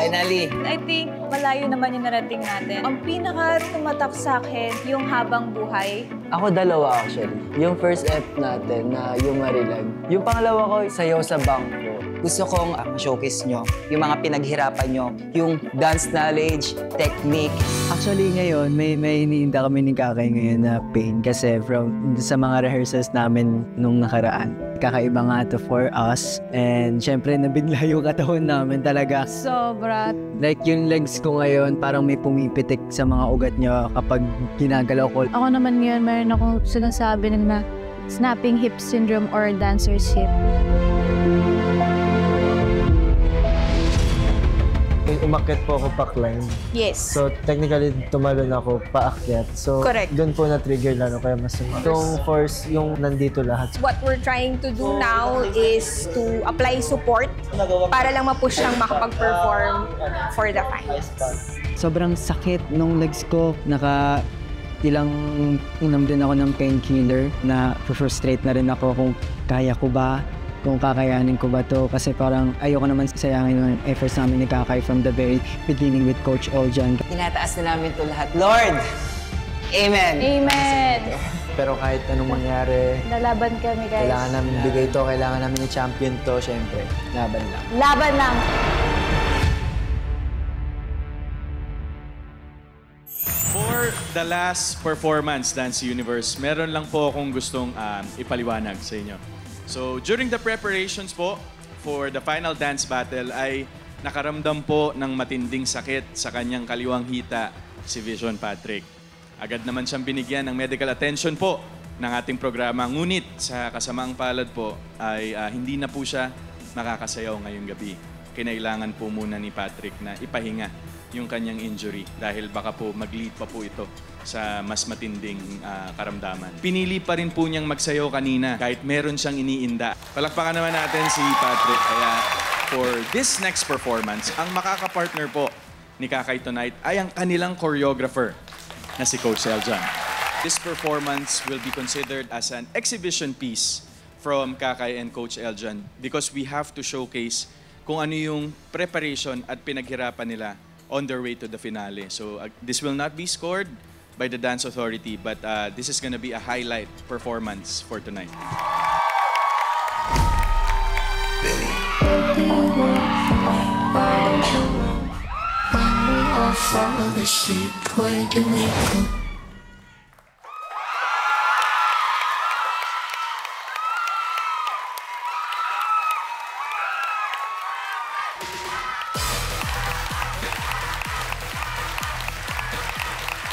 Finally. I think malayo naman yung narating natin. Ang pinaka-tumatak sa akin, yung habang buhay. Ako dalawa actually. Yung first F natin na yung Marilag. Yung pangalawa ko, Sayaw sa Bangko. Gusto kong showcase nyo yung mga pinaghirapan nyo, yung dance knowledge, technique. Actually ngayon, may hinihinda kami ni Kakay ngayon na pain kasi from sa mga rehearsals namin nung nakaraan. Kakaiba nga to for us. And syempre, nabigla yung katawan namin talaga. Sobra. Like yung legs ko ngayon, parang may pumipitik sa mga ugat niya kapag ginagalaw ko. Ako naman ngayon, mayroon akong sinasabi na snapping hip syndrome or dancer's hip. Umakyat po ako pa-climb. Yes. So, technically, tumalon ako paakyat. So, Correct. doon po na-trigger lalo kaya mas itong force, yung nandito lahat. What we're trying to do now is to apply support para lang ma-push siyang makapag-perform for the finals. Sobrang sakit nung legs ko. Ilang inom din ako ng painkiller na frustrate na rin ako kung kaya ko ba, kung kakayanin ko ba to. Kasi parang ayoko naman sayangin yung efforts namin ni Kakay from the very beginning with Coach Oljan. Tinataas na namin ito lahat. Lord! Amen! Amen! Pero kahit anong mangyari, Lalaban kami, guys. kailangan namin ibigay to, kailangan namin i-champion to, syempre. Laban lang. Laban lang! For the last performance, Dance Universe, meron lang po akong gustong ipaliwanag sa inyo. So, during the preparations po for the final dance battle ay nakaramdam po ng matinding sakit sa kanyang kaliwang hita si Vision Patrick. Agad naman siyang binigyan ng medical attention po ng ating programa. Ngunit sa kasamaang palad po ay hindi na po siya makakasayaw ngayong gabi. Kinailangan po muna ni Patrick na ipahinga yung kanyang injury dahil baka po mag-lead pa po ito sa mas matinding karamdaman. Pinili pa rin po niyang magsayaw kanina kahit meron siyang iniinda. Palakpakan naman natin si Patrick. Kaya for this next performance, ang makakapartner po ni Kakay tonight ay ang kanilang choreographer na si Coach Eljan. This performance will be considered as an exhibition piece from Kakay and Coach Eljan because we have to showcase kung ano yung preparation at pinaghirapan nila on their way to the finale. So this will not be scored by the Dance Authority, but this is gonna be a highlight performance for tonight.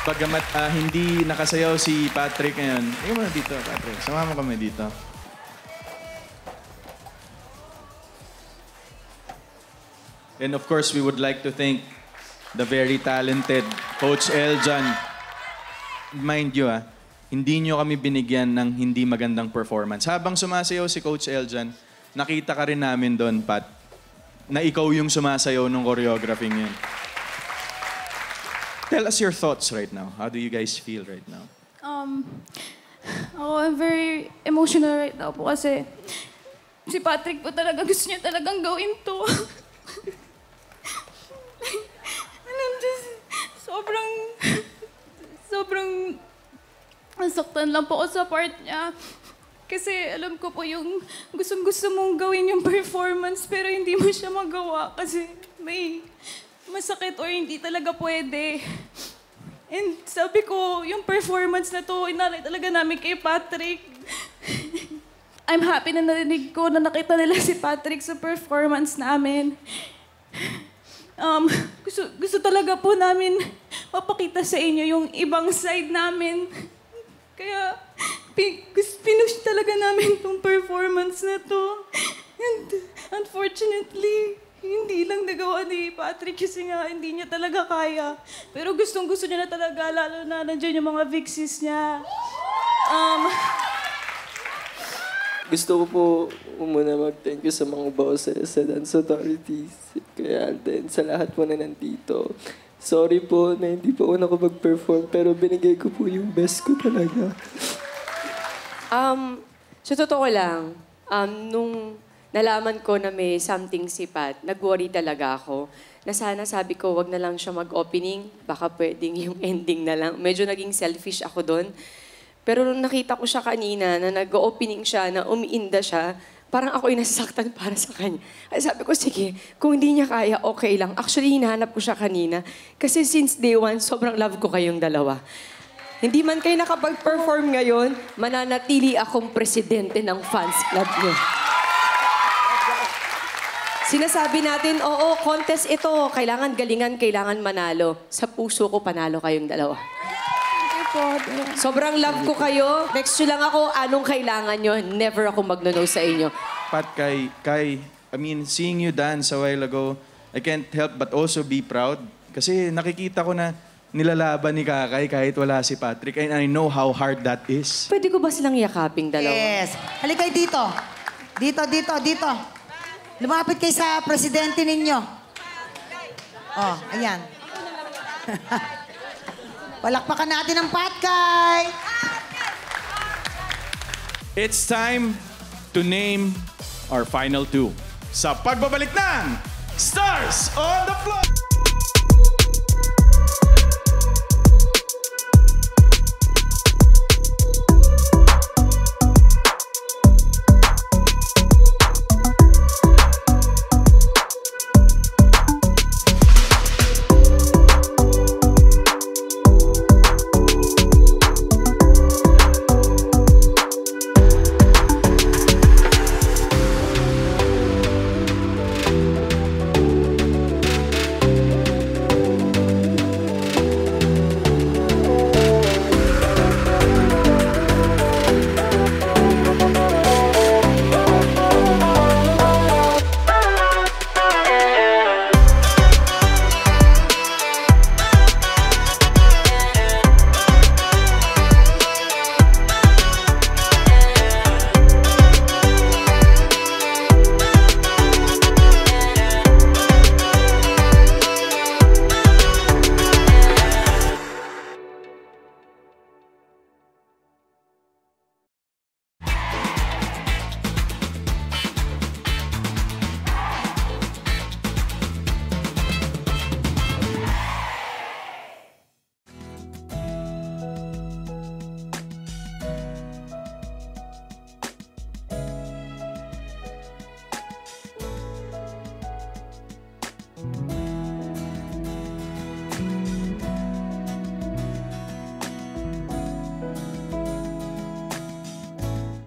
Bagamat hindi nakasayaw si Patrick ngayon, ikaw mo na dito, Patrick. Sama mo kami dito. And of course, we would like to thank the very talented Coach Eljan. Mind you, hindi nyo kami binigyan ng hindi magandang performance. Habang sumasayaw si Coach Eljan, nakita ka rin namin doon, Pat, na ikaw yung sumasayaw ng choreographing yun. Tell us your thoughts right now. How do you guys feel right now? I'm very emotional right now po kasi si Patrick po talaga gusto niya talagang gawin to. sobrang nasaktan lang po ako sa part niya. Kasi alam ko po yung gustong-gusto mong gawin yung performance pero hindi mo siya magawa kasi may masakit or hindi talaga pwede. And sabi ko, yung performance na to, inalay talaga namin kay Patrick. I'm happy na narinig ko na nakita nila si Patrick sa performance namin. Gusto talaga po namin mapakita sa inyo yung ibang side namin. Kaya pinush talaga namin tong performance na to. And unfortunately, hindi lang nagawa ni Patrick kasi nga hindi niya talaga kaya. Pero gustong-gusto niya na talaga, lalo na nandiyan yung mga Vixies niya. Gusto ko po muna mag-thank you sa mga bosses, sa Dance Authorities, kaya Alden, sa lahat po na nandito. Sorry po na hindi po ako nakapag-perform, pero binigay ko po yung best ko talaga. Sa totoo lang, nung nalaman ko na may something si Pat, nag-worry talaga ako. Na sana sabi ko, wag na lang siya mag-opening. Baka pwedeng yung ending na lang. Medyo naging selfish ako doon. Pero nung nakita ko siya kanina, na nag-opening siya, na umiinda siya, parang ako'y nasasaktan para sa kanya. Kaya sabi ko, sige, kung hindi niya kaya, okay lang. Actually, hinahanap ko siya kanina. Kasi since day one, sobrang love ko kayong dalawa. Hindi man kayo nakapag-perform ngayon, mananatili akong presidente ng fans club niyo. Sinasabi natin, oo, contest ito. Kailangan galingan, kailangan manalo. Sa puso ko, panalo kayong dalawa. Sobrang love ko kayo. Next nyo lang ako, anong kailangan nyo? Never ako magno-no sa inyo. Pat, Kai, I mean, seeing you dance a while ago, I can't help but also be proud. Kasi nakikita ko na nilalaban ni Kakay kahit wala si Patrick. And I know how hard that is. Pwede ko ba silang yakaping dalawa? Yes. Halika kayo dito. Dito. Lumapit kayo sa presidente ninyo. Oh, ayan. Palakpakan natin ang Patkay! It's time to name our final two. Sa pagbabalik ng Stars on the Floor!